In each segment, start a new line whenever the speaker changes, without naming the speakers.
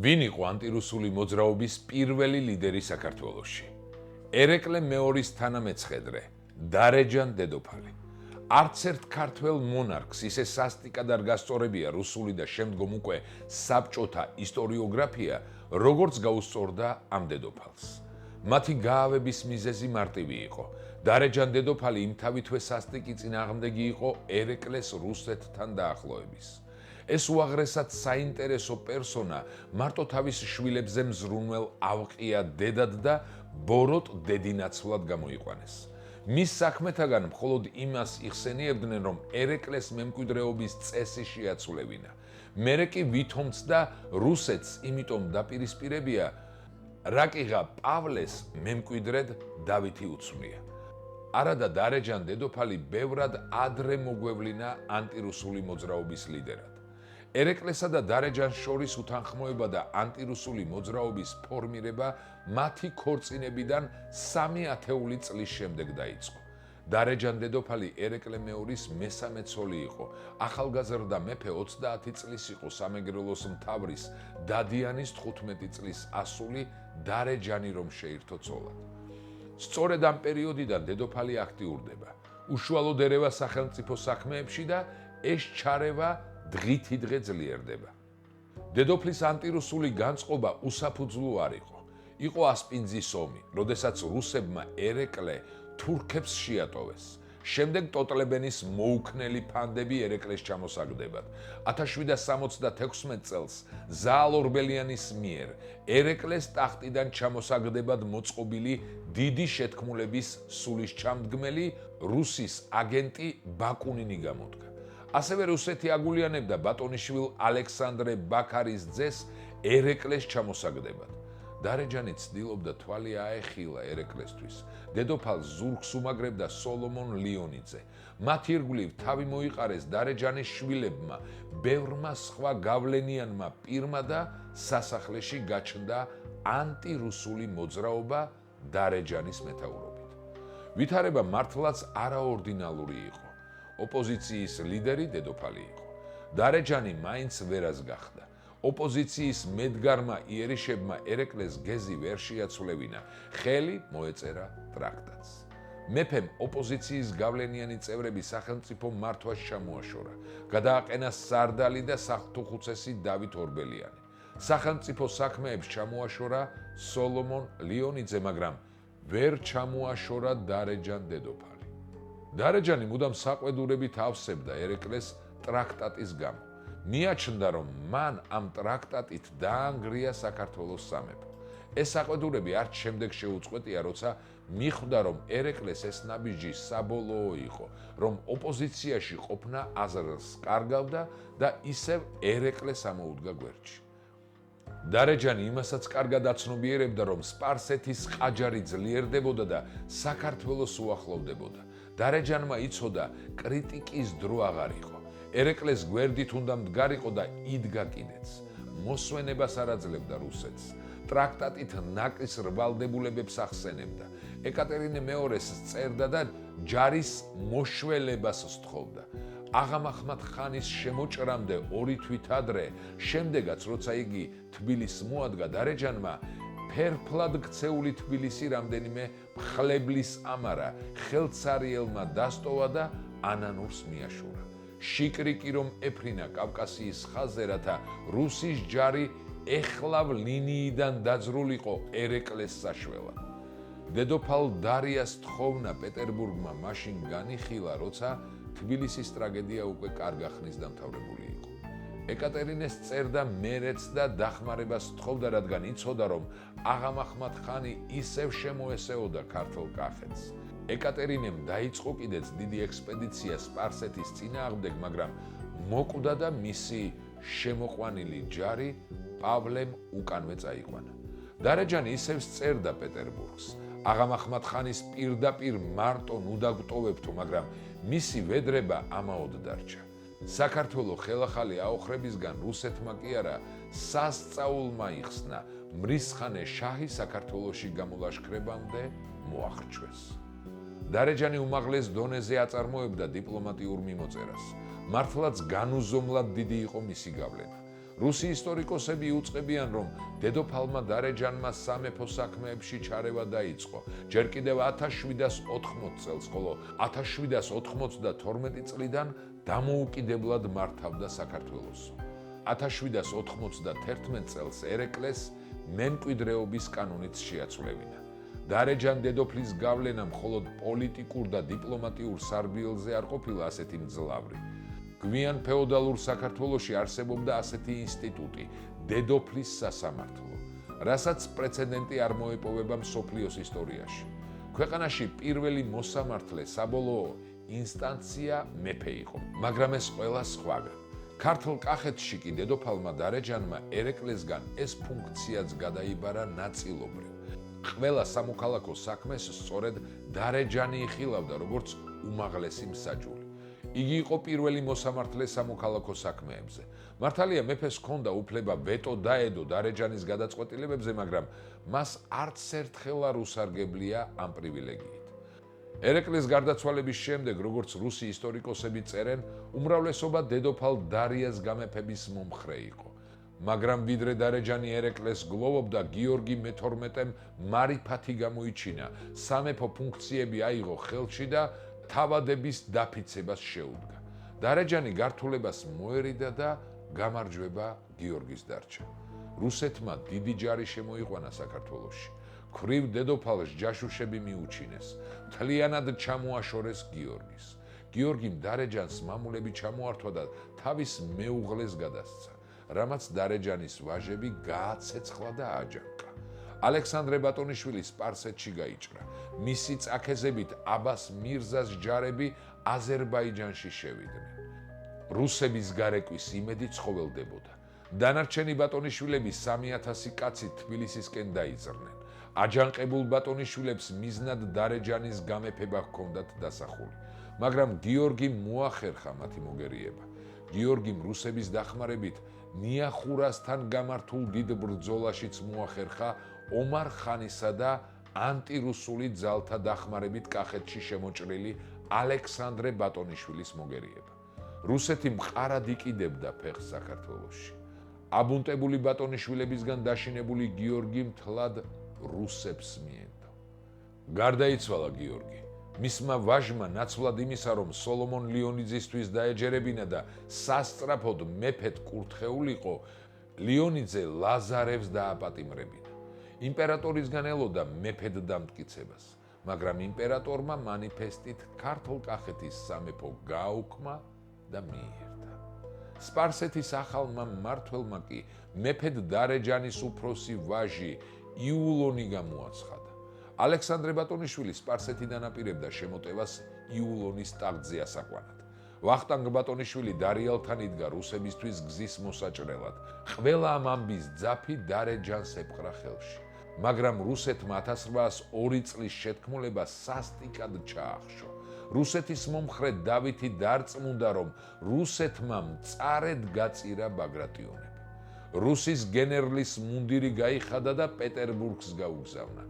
ვინ იყო ანტირუსული მოძრაობის პირველი ლიდერი საქართველოში? ერეკლე მეორის თანამეცხედრე, დარეჯან დედოფალი. არც ერთ ქართველ მონარქს ისე სასტიკად არ გასწორებია რუსული და შემდგომ უკვე საბჭოთა ისტორიოგრაფია, როგორც გაუსწორდა ამ დედოფალს. მათი გაავების მიზეზი მარტივი იყო. დარეჯან დედოფალი იმთავითვე სასტიკი წინააღმდეგი იყო ერეკლეს რუსეთთან დაახლოების. ეს უაღრესად საინტერესო პერსონა მარტო თავის შვილებზე მზრუნველ ავყია დედად და ბოროტ დედინაცვლად გამოიყვანეს. მის საქმეთაგან მხოლოდ იმას იხსენიებდნენ, რომ ერეკლეს მემკვიდრეობის წესი შეაცვლევინა. მერე კი ვითომც და რუსეთს იმიტომ დაპირისპირებია, რაკიღა პავლეს მემკვიდრედ დავითი უცვნია. არადა დარეჯან დედოფალი ბევრად ადრე მოგვევლინა ანტირუსული მოძრაობის ლიდერად. ერეკლესა და დარეჯანს შორის უთანხმოება და ანტირუსული მოძრაობის ფორმირება მათი ქორწინებიდან 3 ათეული წლის შემდეგ დაიწყო. დარეჯან დედოფალი ერეკლე მეორის მესამე ცოლი იყო. ახალგაზრდა მეფე 30 წლის იყო სამეგრელოს მთავრის დადიანის 15 წლის ასული დარეჯანი რომ შეირთო ცოლად. სწორედ ამ პერიოდიდან დედოფალი აქტიურდება. უშუალოდ ერევა სახელმწიფო საქმეებში და ეს ჩარევა დღითი დღე ძლიერდება. დედოფლის ანტირუსული განწყობა უსაფუძვლო არ იყო. იყო ასპინძის ომი, როდესაც რუსებმა ერეკლე თურქებს შეატოვეს. შემდეგ ტოტლებენის მოუქნელი ფანდები ერეკლეს ჩამოსაგდებად. 1766 წელს ზაალ ორბელიანის მიერ ერეკლეს ტახტიდან ჩამოსაგდებად მოწყობილი დიდი შეთქმულების სულისჩამდგმელი რუსის აგენტი ბაკუნინი გამოდგა. ასევე რუსეთი აგულიანებდა ბატონიშვილ ალექსანდრე ბაქარის ძეს ერეკლეს ჩამოსაგდებად. დარეჯანი ცდილობდა თვალი აეხილა ერეკლესთვის. დედოფალ ზურგს უმაგრებდა სოლომონ ლიონიძე. მათ ირგვლივ თავი მოიყარეს დარეჯანის შვილებმა, ბევრმა სხვა გავლენიანმა პირმა და სასახლეში გაჩნდა ანტირუსული მოძრაობა დარეჯანის მეთაურობით. ვითარება მართლაც არაორდინალური იყო. ოპოზიციის ლიდერი დედოფალი იყო. დარეჯანი მაინც ვერას გახდა. ოპოზიციის მედგარმა იერიშებმა ერეკლეს გეზი ვერ შეაცვლევინა. ხელი მოეწერა ტრაქტატს. მეფემ ოპოზიციის გავლენიანი წევრები სახელმწიფო მართვას ჩამოაშორა. გადააყენა სარდალი და სახლთუხუცესი დავით ორბელიანი. სახელმწიფო საქმეებს ჩამოაშორა სოლომონ ლიონიძე, მაგრამ ვერ ჩამოაშორა დარეჯან დედოფალი. დარეჯანი მუდამ საყვედურებით ავსებდა ერეკლეს ტრაქტატის გამო. მიაჩნდა, რომ მან ამ ტრაქტატით დაანგრია საქართველოს სამეფო. ეს საყვედურები არც შემდეგ შეუწყვეტია, როცა მიხვდა, რომ ერეკლეს ეს ნაბიჯი საბოლოო იყო, რომ ოპოზიციაში ყოფნა აზრს კარგავდა და ისევ ერეკლეს ამოუდგა გვერდში. დარეჯანი იმასაც კარგად აცნობიერებდა, რომ სპარსეთის ყაჯარი ძლიერდებოდა და საქართველოს უახლოვდებოდა. დარეჯანმა იცოდა, კრიტიკის დრო აღარ იყო. ერეკლეს გვერდით უნდა მდგარიყო და იდგა კიდეც. მოსვენებას არ აძლევდა რუსეთს. ტრაქტატით ნაკლის რვალდებულებებს ახსენებდა. ეკატერინე მეორეს წერდა და ჯარის მოშველებას სთხოვდა. აღამაჰმად ხანის შემოჭრამდე 2 თვით ადრე, შემდეგაც როცა იგი თბილისს მოადგა, დარეჯანმა ფერფლად ქცეული თბილისი რამდენიმე მხლებლის ამარა, ხელცარიელმა დასტოვა და ანანურს მიაშურა. შიკრიკი რომ ეფრინა კავკასიის ხაზზე, რათა რუსის ჯარი ეხლავ ლინიიდან დაძრულიყო ერეკლეს საშველად. დედოფალ დარიას თხოვნა პეტერბურგმა მაშინ განიხილა, როცა თბილისის ტრაგედია უკვე კარგა ხნის დამთავრებული იყო. ეკატერინეს წერდა მერეც და დახმარებას თხოვდა, რადგან იცოდა, რომ აღამაჰმად ხანი ისევ შემოესეოდა ქართულ კახეთს. ეკატერინემ დაიწყო კიდეც დიდი ექსპედიცია სპარსეთის წინააღმდეგ, მაგრამ მოკვდა და მისი შემოყვანილი ჯარი პავლემ უკანვე წაიყვანა. დარეჯანი ისევ წერდა პეტერბურგს. აღამაჰმად ხანის პირდაპირ მარტო ნუდაგტოვებთო, მაგრამ მისი ვედრება ამაოდ დარჩა. საქართველო ხელახალი აოხრებისგან რუსეთმა კი არა სასწაულმა იხსნა, მრისხანე შაჰი საქართველოში გამოლაშქრებამდე მოახრჩვეს. დარეჯანი უმაღლეს დონეზე აწარმოებდა დიპლომატიურ მიმოწერას. მართლაც განუზომლად დიდი იყო მისი გავლენა. რუსი ისტორიკოსები უწყებიან, რომ დედოფალმა დარეჯანმა სამეფო საქმეებში ჩარევა დაიწყო ჯერ კიდევ 1780 წელს, ხოლო 1792 წლიდან დამოუკიდებლად მართავდა საქართველოს. 1791 წელს ერეკლეს მემკვიდრეობის კანონიც შეაცვლევინა. დარეჯან დედოფლის გავლენა მხოლოდ პოლიტიკურ და დიპლომატიურ სარბიელზე არ ყოფილა ასეთი მძლავრი. გვიან ფეოდალურ საქართველოში არსებობდა ასეთი ინსტიტუტი, დედოფლის სასამართლო, რასაც პრეცედენტი არ მოეპოვება მსოფლიოს ისტორიაში. ქვეყანაში პირველი მოსამართლე საბოლოო ინსტანცია მეფე იყო, მაგრამ ეს ყველა სხვაგან. ქართლ კახეთში კი დედოფალმა დარეჯანმა ერეკლესგან ეს ფუნქციაც გადაიბარა ნაწილობრივ. ყველა სამოქალაქო საქმეს სწორედ დარეჯანი იხილავდა როგორც უმაღლესი მსაჯული. იგი იყო პირველი მოსამართლე სამოქალაქო საქმეებზე. მართალია მეფეს ჰქონდა უფლება ვეტო დაედო დარეჯანის გადაწყვეტილებებზე, მაგრამ მას არც ერთხელ არ უსარგებლია ამ პრივილეგიით. ერეკლეს გარდაცვალების შემდეგ, როგორც რუსი ისტორიკოსები წერენ, უმრავლესობა დედოფალ დარიას გამეფების მომხრე იყო. მაგრამ ვიდრე დარეჯანი ერეკლეს გლოვობდა, გიორგი მე-12-მ მარიფათი გამოიჩინა, სამეფო ფუნქციები აიღო ხელში და თავადების დაფიცებას შეუდგა. დარეჯანი გართულებას მოერიდა და გამარჯვება გიორგის დარჩა. რუსეთმა დიდი ჯარი შემოიყვანა საქართველოში. ქვრივ დედოფალს ჯაშუშები მიუჩინეს, მთლიანად ჩამოაშორეს გიორგის. გიორგიმ დარეჯანს მამულები ჩამოართვა და თავის მეუღლეს გადასცა, რამაც დარეჯანის ვაჟები გააცეცხლა და აჯანყა. ალექსანდრე ბატონიშვილი სპარსეთში გაიჭრა. მისი წაქეზებით აბას მირზას ჯარები აზერბაიჯანში შევიდნენ. რუსების გარეკვის იმედი ცხოველდებოდა. დანარჩენი ბატონიშვილები 3000 კაცი თბილისისკენ დაიძრნენ. აჯანყებულ ბატონიშვილებს მიზნად დარეჯანის გამეფება ჰქონდათ დასახული, მაგრამ გიორგიმ მოახერხა მათი მოგერიება. გიორგიმ რუსების დახმარებით ნიახურასთან გამართულ დიდ ბრძოლაშიც მოახერხა ომარ ხანისა და ანტირუსული ძალთა დახმარებით კახეთში შემოჭრილი ალექსანდრე ბატონიშვილის მოგერიება. რუსეთი მყარად იყიდებდა ფეხს საქართველოში. აბუნტებული ბატონიშვილებისგან დაშინებული გიორგი მთლად რუსებს მიენდო. გარდაიცვალა გიორგი. მისმა ვაჟმა ნაცვლად იმისა, რომ სოლომონ ლიონიძისთვის დაეჯერებინა და სასწრაფოდ მეფედ კურთხეულიყო, ლიონიძე ლაზარევს დააპატიმრებინა. იმპერატორისგან ელოდა მეფედ დამტკიცებას, მაგრამ იმპერატორმა მანიფესტით ქართლ-კახეთის სამეფო გააუქმა და მიიერთა. სპარსეთის ახალმა მმართველმა კი მეფედ დარეჯანის უფროსი ვაჟი იულონი გამოაცხადა. ალექსანდრე ბატონიშვილი სპარსეთიდან აპირებდა შემოტევას იულონის ტახტზე ასაყვანად. ვახტანგ ბატონიშვილი დარიალთან იდგა რუსებისთვის გზის მოსაჭრელად. ყველა ამ ამბის ძაფი დარეჯანს ეპყრა ხელში. მაგრამ რუსეთმა 1802 წლის შეთქმულება სასტიკად ჩაახშო. რუსეთის მომხრე დავითი დარწმუნდა, რომ რუსეთმა მწარედ გაწირა ბაგრატიონები. რუსის გენერლის მუნდირი გაიხადა და პეტერბურგს გაუგზავნა.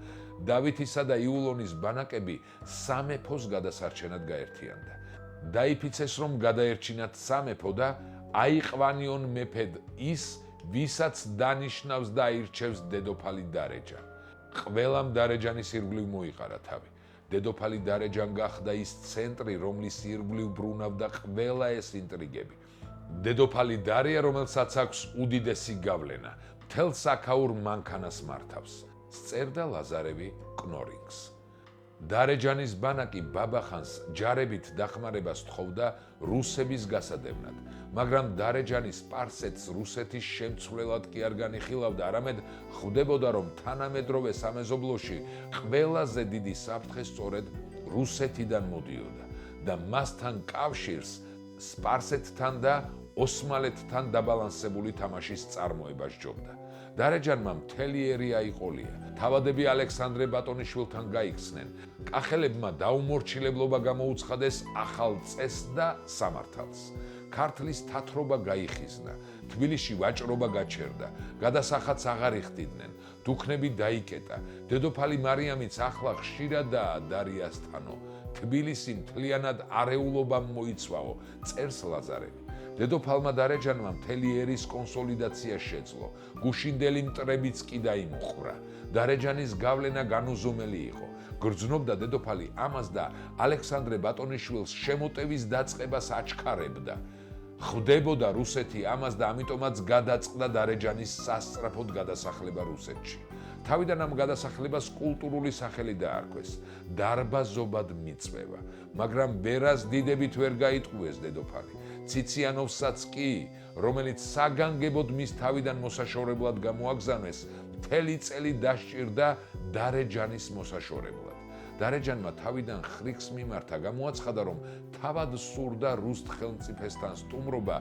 დავითისა და იულონის ბანაკები სამეფოს გადასარჩენად გაერთიანდა. დაიფიცეს, რომ გადაერჩინათ სამეფო და აიყვანიონ მეფედ ის, ვისაც დანიშნავს და აირჩევს დედოფალი დარეჯანი. ყველამ დარეჯანის ირგვლივ მოიყარა თავი. დედოფალი დარეჯანი გახდა ის ცენტრი, რომლის ირგვლივ ბრუნავდა ყველა ეს ინტრიგები. დედოფალი დარია, რომელსაც აქვს უდიდესი გავლენა, მთელ საქაურ მანქანას მართავს. სწერდა ლაზარევი კნორინგს. დარეჯანის ბანაკი ბაბახანს ჯარებით დახმარებას თხოვდა რუსების გასადევნად, მაგრამ დარეჯანი სპარსეთს რუსეთის შემცვლელად კი არ განიხილავდა, არამედ ხვდებოდა, რომ თანამედროვე სამეზობლოში ყველაზე დიდი საფრთხე სწორედ რუსეთიდან მოდიოდა და მასთან კავშირს სპარსეთთან და ოსმალეთთან დაბალანსებული თამაშის წარმოება სჯობდა. დარეჯანმა მთელი ერი აიყოლია. თავადები ალექსანდრე ბატონიშვილთან გაიქცნენ. კახელებმა დაუმორჩილებლობა გამოუცხადეს ახალ წესს და სამართალს. ქართლის თათრობა გაიხიზნა. თბილისში ვაჭრობა გაჩერდა. გადასახადს აღარ იხდიდნენ. დუქნები დაიკეტა. დედოფალი მარიამიც ახლა ხშირადაა დარიასთანო. თბილისი მთლიანად არეულობამ მოიცვაო, წერს ლაზარევი. დედოფალმა დარეჯანმა მთელი ერის კონსოლიდაცია შეძლო. გუშინდელი მტრებიც კი დაიმუხრა. დარეჯანის გავლენა განუზომელი იყო. გრძნობდა დედოფალი ამას და ალექსანდრე ბატონიშვილს შემოტევის დაწყებას აჩქარებდა. ხვდებოდა რუსეთი ამას და ამიტომაც გადაწყდა დარეჯანის სასწრაფოდ გადასახლება რუსეთში. თავიდან ამ გადასახლებას კულტურული სახელი დაარქვეს, დარბაზობად მიწვევა, მაგრამ ვერას დიდებით ვერ გაიტყუეს დედოფალი. ციციანოვსაც კი, რომელიც საგანგებოდ მის თავიდან მოსაშორებლად გამოაგზავნეს, მთელი წელი დასჭირდა დარეჯანის მოსაშორებლად. დარეჯანმა თავიდან ხრიქს მიმართა, გამოაცხადა, რომ თავად სურდა რუსთ ხელმწიფესთან სტუმრობა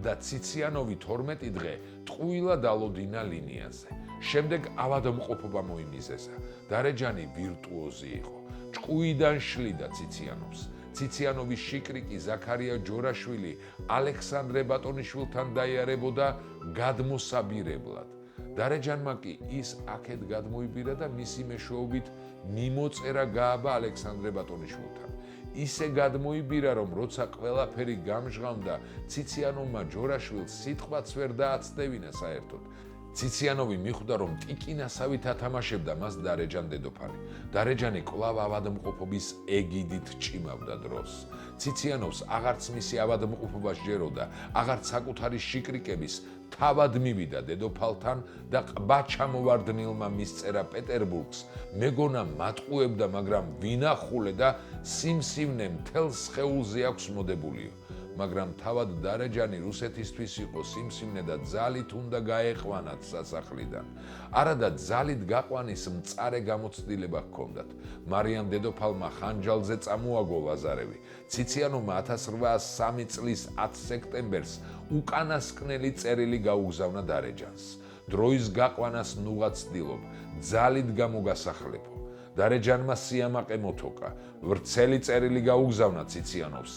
და ციციანოვი 12 დღე ტყუილად ალოდინა ლინიაზე. შემდეგ ავადმყოფობა მოიმიზესა. დარეჯანი ვირტუოზი იყო. ჭკუიდან შლიდა ციციანოვს. ციციანოვის შიკრიკი ზაქარია ჯორაშვილი ალექსანდრე ბატონიშვილთან დაიარებოდა გადმოსაბირებლად. დარეჯანმა კი ის აქეთ გადმოიბირა და მისი მეშვეობით მიმოწერა გააბა ალექსანდრე ბატონიშვილთან. ისე გადმოიბირა, რომ როცა ყველაფერი გამჟღავნდა, ციციანოვმა ჯორაშვილს სიტყვაც ვერ დააცდევინა საერთოდ. ციციანოვი მიხვდა, რომ ტიკინასავით ათამაშებდა მას დარეჯან დედოფალი. დარეჯანი კვლავ ავადმყოფობის ეგიდით ჭიმავდა დროს. ციციანოვს აღარც მისი ავადმყოფობა სჯეროდა, აღარც საკუთარი შიკრიკების თავად მივიდა დედოფალთან და ყბა ჩამოვარდნილმა მისწერა პეტერბურგს, მეგონა მატყუებდა, მაგრამ ვინახულე და სიმსივნე მთელ სხეულზე აქვს მოდებულიო. მაგრამ თავად დარეჯანი რუსეთისთვის იყო სიმსივნე და ძალით უნდა გაეყვანათ სასახლიდან. არადა ძალით გაყვანის მწარე გამოცდილება ჰქონდათ. მარიამ დედოფალმა ხანჯალზე წამოაგო ლაზარევი. ციციანოვმა 1803 წლის 10 სექტემბერს უკანასკნელი წერილი გაუგზავნა დარეჯანს. დროის გაყვანას ნუღა ცდილობ, ძალით გამოგასახლებო. დარეჯანმა სიამაყე მოთოკა, ვრცელი წერილი გაუგზავნა ციციანოვს.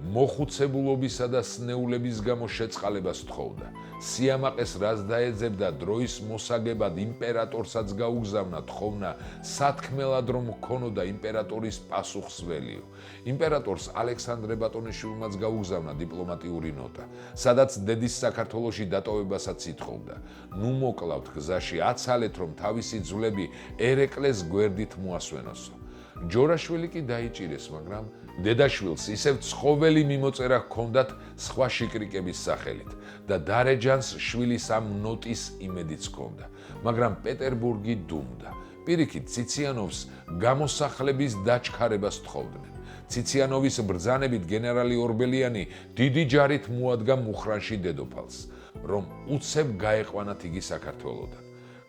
მოხუცებულობისა და სნეულების გამო შეწყალებას თხოვდა. სიამაყეს რაც დაეძებდა დროის მოსაგებად იმპერატორსაც გაუგზავნა თხოვნა სათქმელად რომ ჰქონოდა იმპერატორის პასუხსველიო. იმპერატორს ალექსანდრე ბატონიშვილმაც გაუგზავნა დიპლომატიური ნოტა, სადაც დედის საქართველოში დატოვებასაც ითხოვდა. ნუ მოკლავთ გზაში, აცალეთ რომ თავისი ძვლები ერეკლეს გვერდით მოასვენოსო. ჯორაშვილი კი დაიჭირეს, მაგრამ დედაშვილს ისევ ცხოველი მიმოწერა ჰქონდათ სხვა შიკრიკების სახელით და დარეჯანს შვილის ამ ნოტის იმედიც ჰქონდა, მაგრამ პეტერბურგი დუმდა. პირიქით ციციანოვს გამოსახლების დაჩქარებას თხოვდნენ. ციციანოვის ბრძანებით გენერალი ორბელიანი დიდი ჯარით მოადგა მუხრანში დედოფალს, რომ უცებ გაეყვანათ იგი საქართველოდან.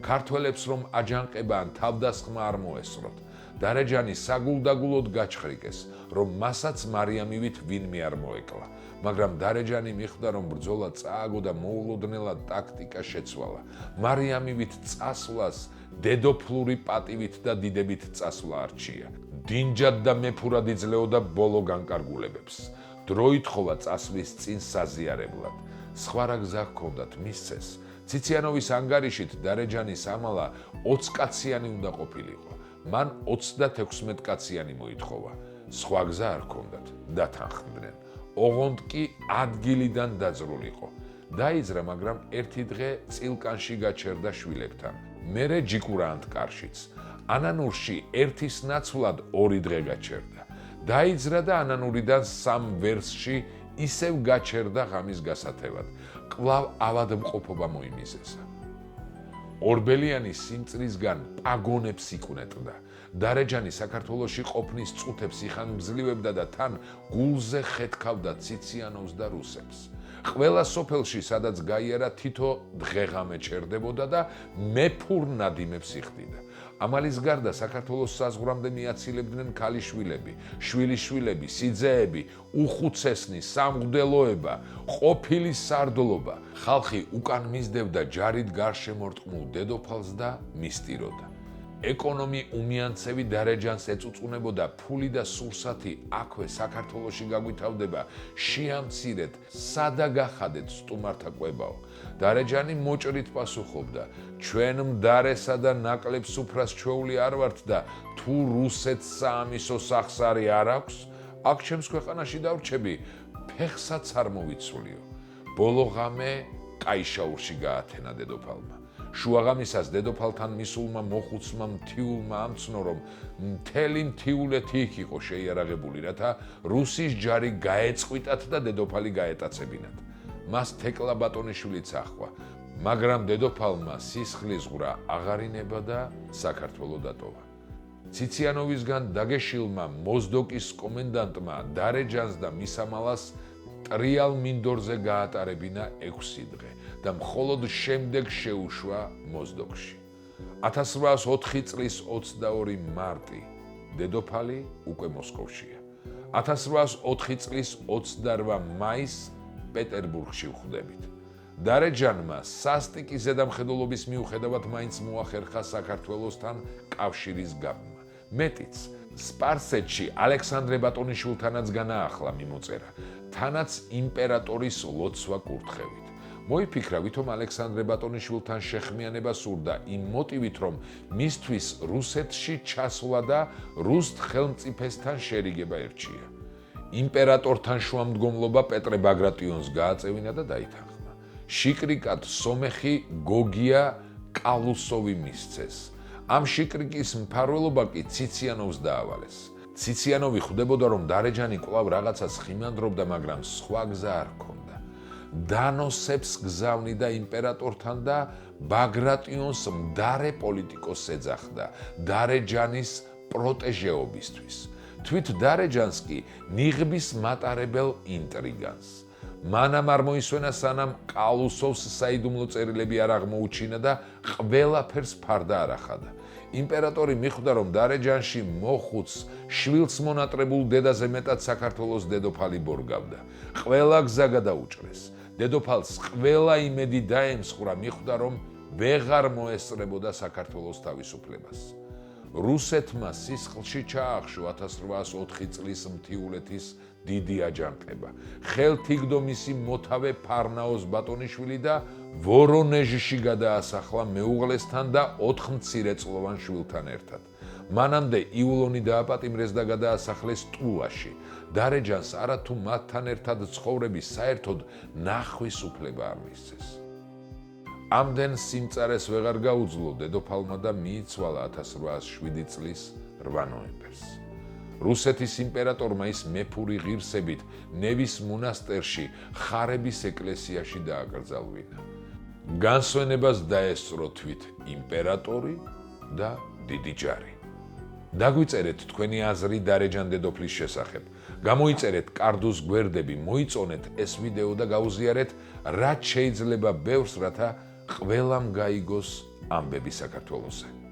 ქართველებს რომ აჯანყება ან თავდასხმა არ მოესწროთ. დარეჯანი საგულდაგულოდ გაჩხრიკეს, რომ მასაც მარიამივით ვინმე არ მოეკლა, მაგრამ დარეჯანი მიხვდა, რომ ბრძოლა წააგო და მოულოდნელად ტაქტიკა შეცვალა. მარიამივით წასვლას დედოფლური პატივით და დიდებით წასვლა არჩია. დინჯად და მეფურად იძლეოდა ბოლო განკარგულებებს. დრო ითხოვა წასვლის წინ საზიარებლად. სხვა რა გზა ჰქონდათ მისცეს. ციციანოვის ანგარიშით დარეჯანის ამალა 20 კაციანი უნდა ყოფილიყო. მან 36 კაციანი მოითხოვა. სხვა გზა არ ჰქონდათ, დათანხმდნენ. ოღონდ კი ადგილიდან დაძრულიყო. დაიძრა, მაგრამ ერთი დღე წილკანში გაჩერდა შვილებთან. მერე ჯიკურა ანტკარშიც. ანანურში ერთის ნაცვლად 2 დღე გაჩერდა. დაიძრა და ანანურიდან 3 ვერსში ისევ გაჩერდა ღამის გასათევად. კვლავ ავადმყოფობა მოიმიზესა. ორბელიანი სიმწრისგან პაგონებს იკვნეტდა. დარეჯანი საქართველოში ყოფნის წუთებს იხანგრძლივებდა და თან გულზე ხეთქავდა ციციანოვს და რუსებს. ყველა სოფელში, სადაც გაიარა, თითო დღეღამე ჩერდებოდა და მეფურ ნადიმებს იხდიდა. ამალის გარდა საქართველოს საზღვრამდე მიაცილებდნენ ქალიშვილები, შვილიშვილები, სიძეები, უხუცესნი, სამღვდელოება, ყოფილი სარდლობა. ხალხი უკან მისდევდა ჯარით გარშემორტყმულ დედოფალს და მისტიროდა. ეკონომი უმიანცევი დარეჯანს ეწუწუნებოდა, ფული და სურსათი აქვე საქართველოში გაგვითავდება, შეამცირეთ, სადა გახადეთ სტუმართა კვებაო. დარეჯანი მოჭრით პასუხობდა, ჩვენ მდარესა და ნაკლებ სუფრას ჩვეული არ ვართ და თუ რუსეთს საამისო სახსარი არ აქვს, აქ ჩემს ქვეყანაში დავრჩები, ფეხსაც არ მოვიცვლიო. ბოლო ღამე კაიშაურში გაათენა დედოფალმა. შუაღამისას დედოფალთან მისულმა მოხუცმა მთიულმა ამცნო, რომ მთელი მთიულეთი იქ იყო შეიარაღებული, რათა რუსის ჯარი გაეწყვიტათ და დედოფალი გაეტაცებინათ. მას თეკლა ბატონიშვილიც ახვა, მაგრამ დედოფალმა სისხლის ღვრა აღარინება და საქართველო დატოვა. ციციანოვისგან დაგეშილმა მოზდოკის კომენდანტმა დარეჯანს და მისამალას ტრიალ მინდორზე გაატარებინა 6 დღე და მხოლოდ შემდეგ შეუშვა მოზდოკში. 1804 წლის 22 მარტი დედოფალი უკვე მოსკოვშია. 1804 წლის 28 მაისს პეტერბურგში ვხვდებით. დარეჯანმა სასტიკი ზედამხედველობის მიუხედავად მაინც მოახერხა საქართველოსთან კავშირის გაბმა. მეტიც, სპარსეთში ალექსანდრე ბატონიშვილთანაც განაახლა მიმოწერა, თანაც იმპერატორის ლოცვა კურთხევით. მოიფიქრა, ვითომ ალექსანდრე ბატონიშვილთან შეხმიანება სურდა იმ მოტივით, რომ მისთვის რუსეთში ჩასვლა და რუსთ ხელმწიფესთან შერიგება ერჩია. იმპერატორთან შუამდგომლობა პეტრე ბაგრატიონს გააწევინა და დაითანხმა. შიკრიკად სომეხი გოგია კალუსოვი მისცეს. ამ შიკრიკის მფარველობა კი ციციანოვს დაავალეს. ციციანოვი ხვდებოდა, რომ დარეჯანი კვლავ რაღაცას ხიმანდრობდა, მაგრამ სხვა გზა არ ჰქონდა. დანოსებს გზავნიდა იმპერატორთან და ბაგრატიონს მდარე პოლიტიკოსს ეძახდა დარეჯანის პროტეჟეობისთვის. თვით დარეჯანს კი ნიღბის მატარებელ ინტრიგანს. მანამ არ მოისვენა, სანამ კალუსოვს საიდუმლო წერილები არ აღმოუჩინა და ყველაფერს ფარდა არ ახადა. იმპერატორი მიხვდა, რომ დარეჯანში მოხუცს შვილს მონატრებულ დედაზე მეტად საქართველოს დედოფალი ბორგავდა. ყველა გზა გადაუჭრეს. დედოფალს ყველა იმედი დაემსხვრა, მიხვდა, რომ ვეღარ მოესწრებოდა საქართველოს თავისუფლებას. რუსეთმა სისხლში ჩაახშო 1804 წლის მთიულეთის დიდი აჯანყება. ხელთ იგდო მისი მოთავე ფარნაოზ ბატონიშვილი და ვორონეჟში გადაასახლა მეუღლესთან და 4 მცირეწლოვან შვილთან ერთად. მანამდე იულონი დააპატიმრეს და გადაასახლეს ტულაში. დარეჯანს არათუ მათთან ერთად ცხოვრების საერთოდ ნახვის უფლება არ მისცეს. ამდენ სიმწარეს ვეღარ გაუძლო დედოფალმა და მიიცვალა 1807 წლის 8 ნოემბერს. რუსეთის იმპერატორმა ის მეფური ღირსებით ნევის მონასტერში ხარების ეკლესიაში დააკრძალვინა. განსვენებას დაესწრო თვით იმპერატორი და დიდი ჯარი. დაგვიწერეთ თქვენი აზრი დარეჯან დედოფლის შესახებ. გამოიწერეთ კარდუს გვერდები, მოიწონეთ ეს ვიდეო და გაუზიარეთ, რაც შეიძლება ბევრს, რათა ყველამ გაიგოს ამბები საქართველოსზე.